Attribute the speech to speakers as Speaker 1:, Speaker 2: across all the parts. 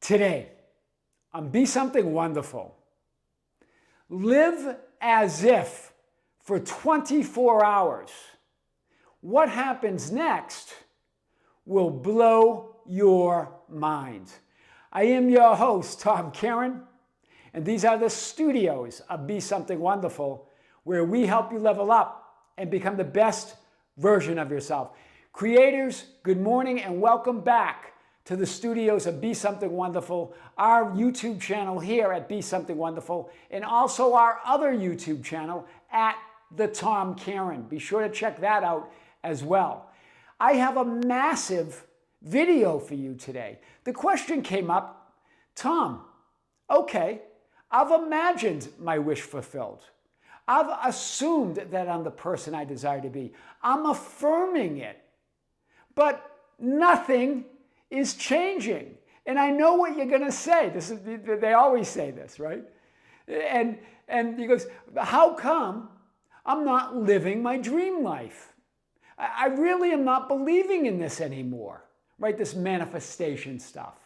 Speaker 1: Today, on Be Something Wonderful, live as if for 24 hours. What happens next will blow your mind. I am your host, Tom Kearin, and these are the studios of Be Something Wonderful, where we help you level up and become the best version of yourself. Creators, good morning and welcome back to the studios of Be Something Wonderful, our YouTube channel here at Be Something Wonderful, and also our other YouTube channel at The Tom Kearin. Be sure to check that out as well. I have a massive video for you today. The question came up, Tom, okay, I've imagined my wish fulfilled. I've assumed that I'm the person I desire to be. I'm affirming it. But nothing is changing. And I know what you're going to say. They always say this, right? And he goes, how come I'm not living my dream life? I really am not believing in this anymore, right? This manifestation stuff.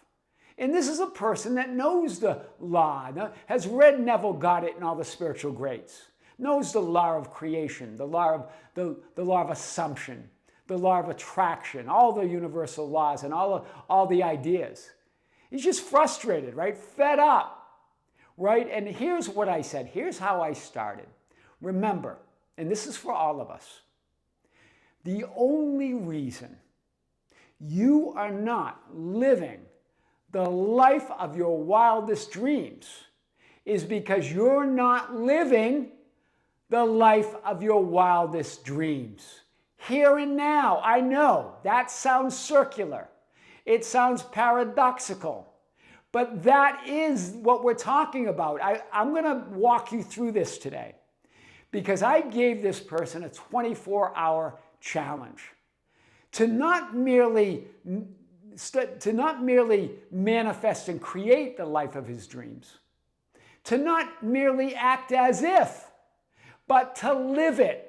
Speaker 1: And this is a person that knows the law, has read Neville Goddard and all the spiritual greats, knows the law of creation, the law of assumption, the law of attraction, all the universal laws and all the ideas. He's just frustrated, right? Fed up, right? And here's what I said. Here's how I started. Remember, and this is for all of us, the only reason you are not living the life of your wildest dreams is because you're not living the life of your wildest dreams. Here and now. I know that sounds circular. It sounds paradoxical. But that is what we're talking about. I'm going to walk you through this today because I gave this person a 24-hour challenge to not merely manifest and create the life of his dreams, to not merely act as if, but to live it.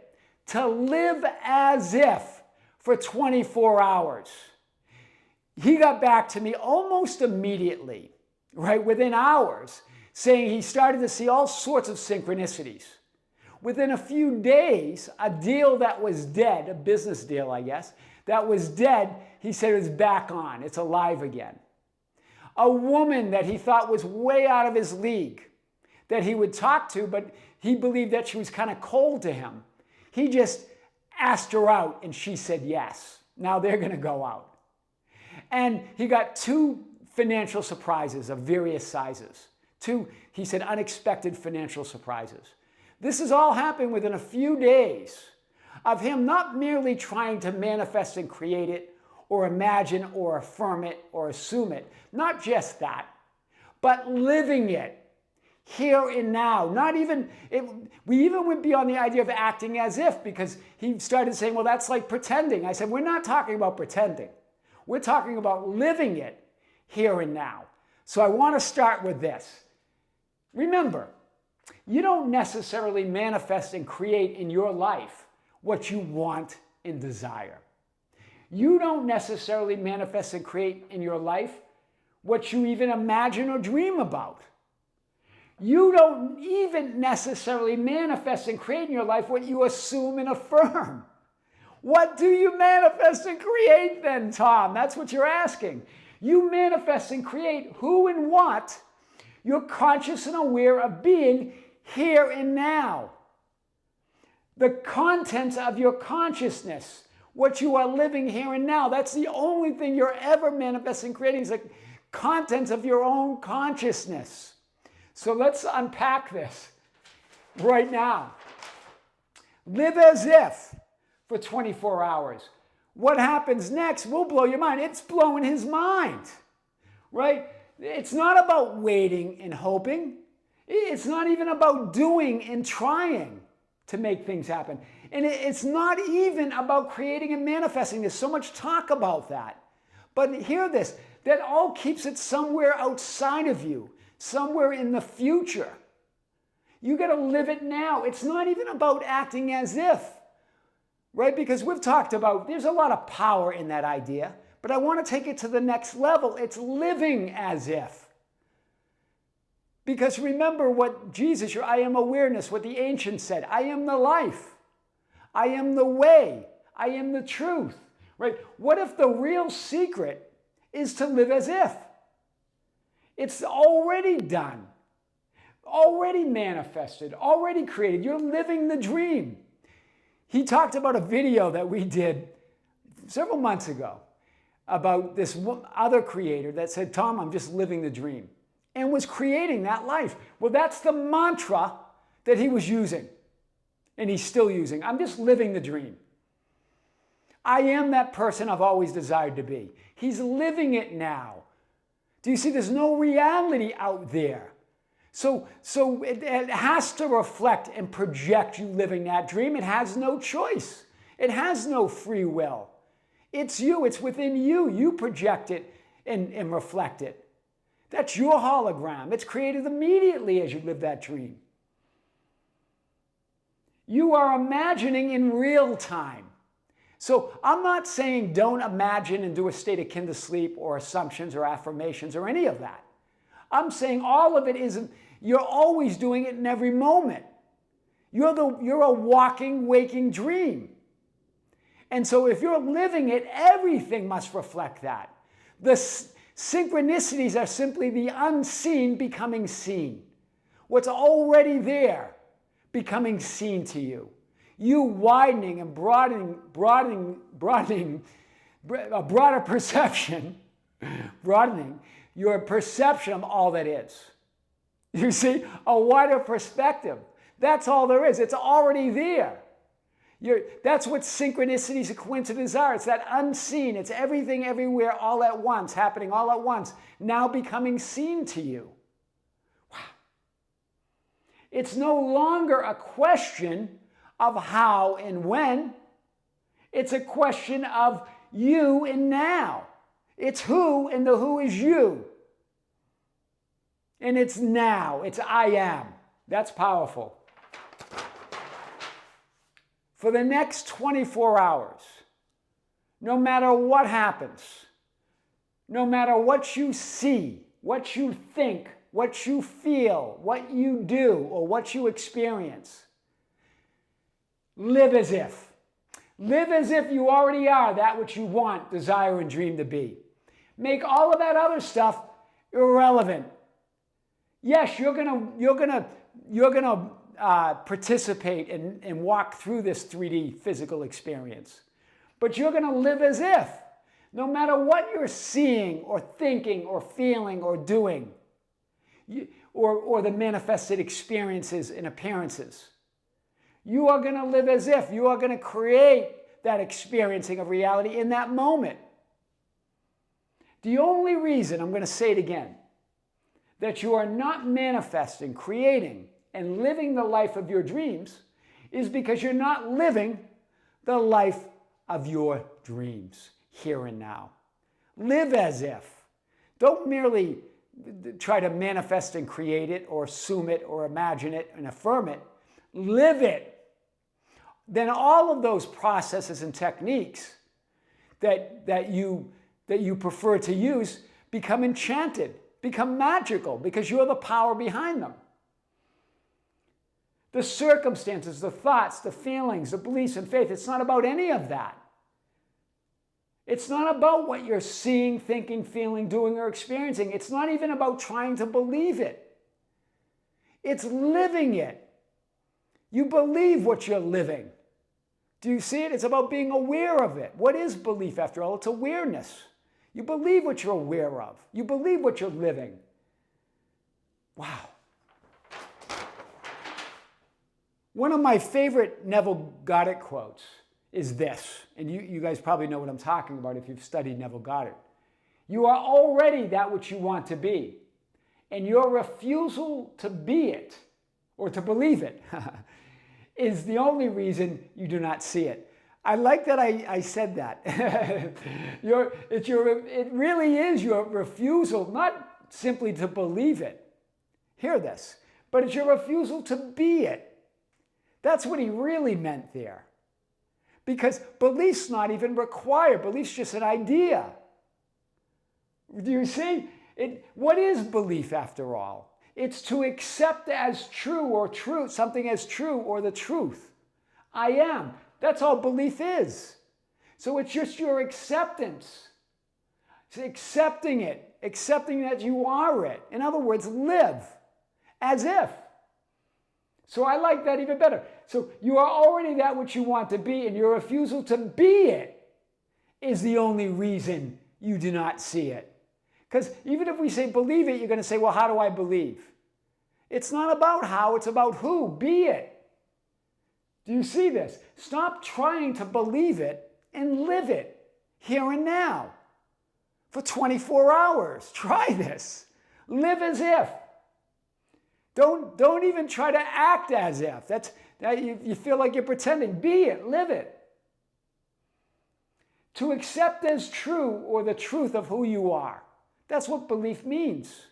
Speaker 1: To live as if for 24 hours. He got back to me almost immediately, right, within hours, saying he started to see all sorts of synchronicities. Within a few days, a deal that was dead, a business deal, I guess, that was dead, he said it's back on, it's alive again. A woman that he thought was way out of his league, that he would talk to, but he believed that she was kind of cold to him. He just asked her out and she said yes. Now they're going to go out. And he got 2 financial surprises of various sizes. 2, he said, unexpected financial surprises. This is all happening within a few days of him not merely trying to manifest and create it or imagine or affirm it or assume it. Not just that, but living it. Here and now. We even went beyond the idea of acting as if, because he started saying, well, that's like pretending. I said, we're not talking about pretending. We're talking about living it here and now. So I want to start with this. Remember, you don't necessarily manifest and create in your life what you want and desire. You don't necessarily manifest and create in your life what you even imagine or dream about. You don't even necessarily manifest and create in your life what you assume and affirm. What do you manifest and create then, Tom? That's what you're asking. You manifest and create who and what you're conscious and aware of being here and now. The contents of your consciousness, what you are living here and now, that's the only thing you're ever manifesting and creating is the contents of your own consciousness. So let's unpack this right now. Live as if for 24 hours. What happens next will blow your mind. It's blowing his mind, right? It's not about waiting and hoping. It's not even about doing and trying to make things happen. And it's not even about creating and manifesting. There's so much talk about that. But hear this, that all keeps it somewhere outside of you. Somewhere in the future. You got to live it now. It's not even about acting as if, right? Because we've talked about, there's a lot of power in that idea, But I want to take it to the next level. It's living as if. Because remember what Jesus, I am awareness, what the ancients said. I am the life. I am the way. I am the truth. Right? What if the real secret is to live as if? It's already done. Already manifested. Already created. You're living the dream. He talked about a video that we did several months ago about this other creator that said, Tom, I'm just living the dream, and was creating that life. Well, that's the mantra that he was using, and he's still using. I'm just living the dream. I am that person I've always desired to be. He's living it now. Do you see? There's no reality out there. So it has to reflect and project you living that dream. It has no choice. It has no free will. It's you. It's within you. You project it and reflect it. That's your hologram. It's created immediately as you live that dream. You are imagining in real time. So I'm not saying don't imagine and do a state akin to sleep or assumptions or affirmations or any of that. I'm saying all of it isn't, you're always doing it in every moment. You're a walking, waking dream. And so if you're living it, everything must reflect that. The synchronicities are simply the unseen becoming seen. What's already there becoming seen to you. You widening and broadening a broader perception, broadening your perception of all that is. You see, a wider perspective. That's all there is. It's already there. That's what synchronicities and coincidences are. It's that unseen. It's everything everywhere all at once, happening all at once, now becoming seen to you. Wow. It's no longer a question of how and when. It's a question of you and now. It's who, and the who is you. And it's now. It's I am. That's powerful. For the next 24 hours, no matter what happens, no matter what you see, what you think, what you feel, what you do, or what you experience, live as if. Live as if you already are that which you want, desire, and dream to be. Make all of that other stuff irrelevant. Yes, you're gonna participate and walk through this 3D physical experience, but you're gonna live as if, no matter what you're seeing or thinking or feeling or doing, or the manifested experiences and appearances. You are going to live as if. You are going to create that experiencing of reality in that moment. The only reason, I'm going to say it again, that you are not manifesting, creating, and living the life of your dreams is because you're not living the life of your dreams here and now. Live as if. Don't merely try to manifest and create it or assume it or imagine it and affirm it. Live it. Then all of those processes and techniques that you prefer to use become enchanted, become magical, because you're the power behind them. The circumstances, the thoughts, the feelings, the beliefs and faith, it's not about any of that. It's not about what you're seeing, thinking, feeling, doing, or experiencing. It's not even about trying to believe it. It's living it. You believe what you're living. Do you see it? It's about being aware of it. What is belief, after all? It's awareness. You believe what you're aware of. You believe what you're living. Wow. One of my favorite Neville Goddard quotes is this, and you guys probably know what I'm talking about if you've studied Neville Goddard. You are already that which you want to be, and your refusal to be it, or to believe it, is the only reason you do not see it. I like that I said that. It really is your refusal, not simply to believe it. Hear this. But it's your refusal to be it. That's what he really meant there. Because belief's not even required. Belief's just an idea. Do you see? What is belief after all? It's to accept as true or truth, something as true or the truth. I am. That's all belief is. So it's just your acceptance. It's accepting it, accepting that you are it. In other words, live as if. So I like that even better. So you are already that which you want to be, and your refusal to be it is the only reason you do not see it. Because even if we say believe it, you're going to say, well, how do I believe? It's not about how, it's about who. Be it. Do you see this? Stop trying to believe it and live it here and now for 24 hours. Try this. Live as if. Don't even try to act as if. You feel like you're pretending. Be it. Live it. To accept as true or the truth of who you are. That's what belief means.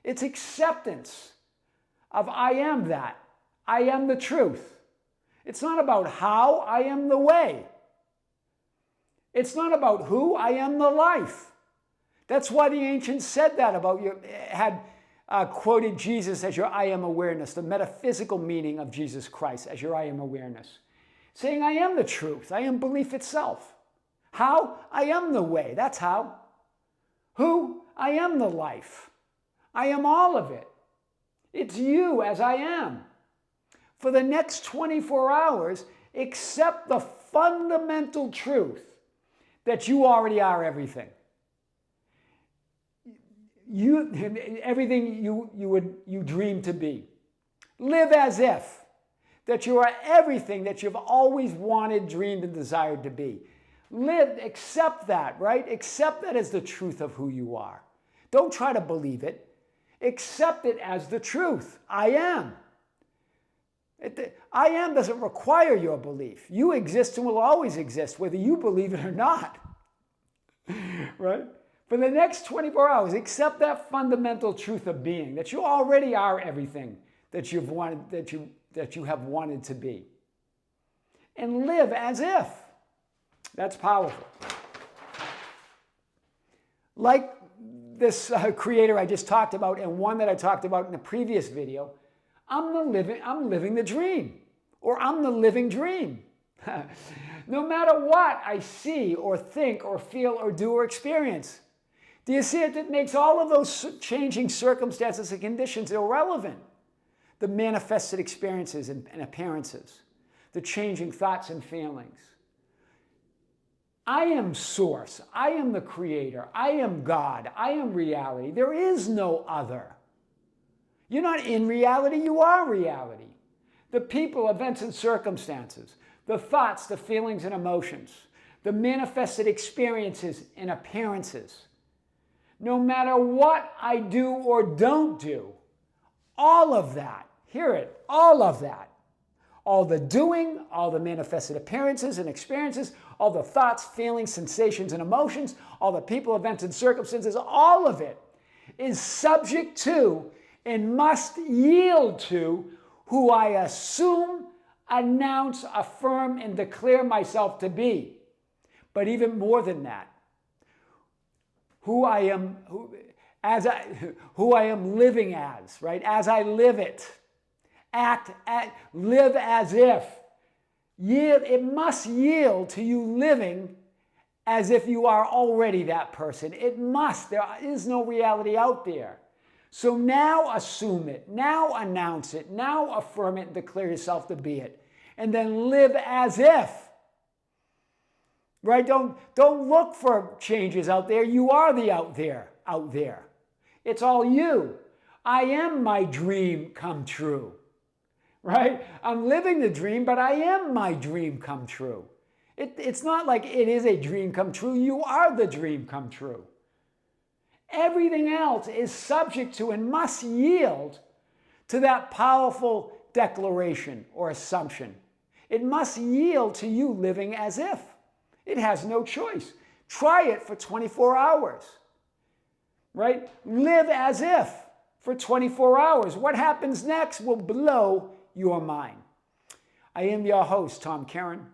Speaker 1: It's acceptance of I am that. I am the truth. It's not about how, I am the way. It's not about who, I am the life. That's why the ancients said that about you, had quoted Jesus as your I am awareness, the metaphysical meaning of Jesus Christ as your I am awareness. Saying I am the truth, I am belief itself. How? I am the way, that's how. Who? I am the life. I am all of it. It's you as I am. For the next 24 hours, accept the fundamental truth that you already are everything. Everything you dream to be. Live as if that you are everything that you've always wanted, dreamed, and desired to be. Live, accept that, right? Accept that as the truth of who you are. Don't try to believe it. Accept it as the truth. I am. I am doesn't require your belief. You exist and will always exist, whether you believe it or not. Right? For the next 24 hours, accept that fundamental truth of being, that you already are everything that you have wanted to be. And live as if. That's powerful. Like this creator I just talked about, and one that I talked about in the previous video, I'm living the dream, or I'm the living dream. No matter what I see or think or feel or do or experience. Do you see it? It makes all of those changing circumstances and conditions irrelevant. The manifested experiences and appearances, the changing thoughts and feelings. I am source. I am the creator. I am God. I am reality. There is no other. You're not in reality, you are reality. The people, events, and circumstances, the thoughts, the feelings, and emotions, the manifested experiences and appearances. No matter what I do or don't do, all of that, hear it, all of that, all the doing, all the manifested appearances and experiences, all the thoughts, feelings, sensations, and emotions, all the people, events, and circumstances, all of it is subject to and must yield to who I assume, announce, affirm, and declare myself to be. But even more than that, who I am living as, right? As I live it, live as if. It must yield to you living as if you are already that person. It must. There is no reality out there. So now assume it, now announce it, now affirm it and declare yourself to be it. And then live as if. Right? Don't look for changes out there. You are the out there. It's all you. I am my dream come true. Right? I'm living the dream, but I am my dream come true. It's not like it is a dream come true. You are the dream come true. Everything else is subject to and must yield to that powerful declaration or assumption. It must yield to you living as if. It has no choice. Try it for 24 hours. Right? Live as if for 24 hours. What happens next will blow your mind. I am your host, Tom Kearin,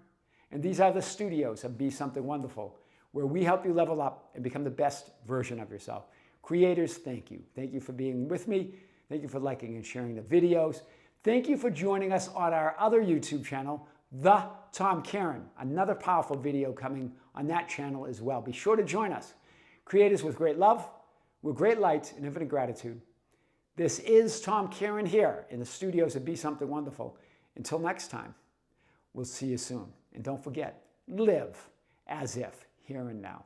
Speaker 1: and these are the studios of Be Something Wonderful, where we help you level up and become the best version of yourself. Creators, thank you. Thank you for being with me. Thank you for liking and sharing the videos. Thank you for joining us on our other YouTube channel, The Tom Kearin. Another powerful video coming on that channel as well. Be sure to join us. Creators with great love, with great light and infinite gratitude. This is Tom Kearin here in the studios of Be Something Wonderful. Until next time, we'll see you soon. And don't forget, live as if, here and now.